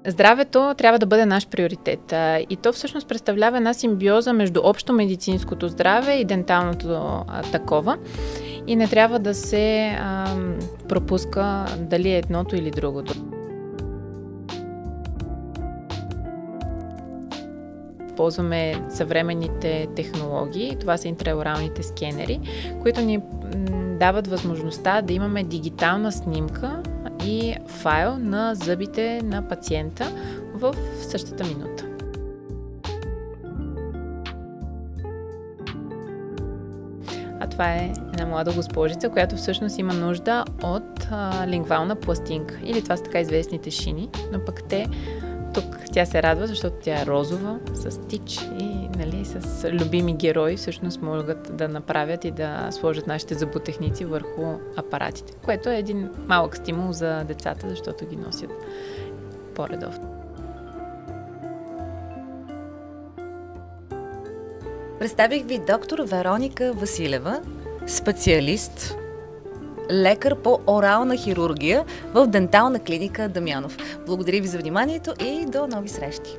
Здравето трябва да бъде наш приоритет и то всъщност представлява една симбиоза между общо медицинското здраве и денталното такова и не трябва да се пропуска дали е едното или другото. Ползваме съвременните технологии, това са интраоралните скенери, които ни дават възможността да имаме дигитална снимка и файл на зъбите на пациента в същата минута. А това е една млада госпожица, която всъщност има нужда от лингвална пластинка. Или това са така известните шини, но пък тук тя се радва, защото тя е розова, с тич и с любими герои всъщност могат да направят и да сложат нашите зъботехници върху апаратите, което е един малък стимул за децата, защото ги носят по-редовно. Представих ви доктор Вероника Василева, специалист, лекар по орална хирургия в дентална клиника Дамянов. Благодаря ви за вниманието и до нови срещи!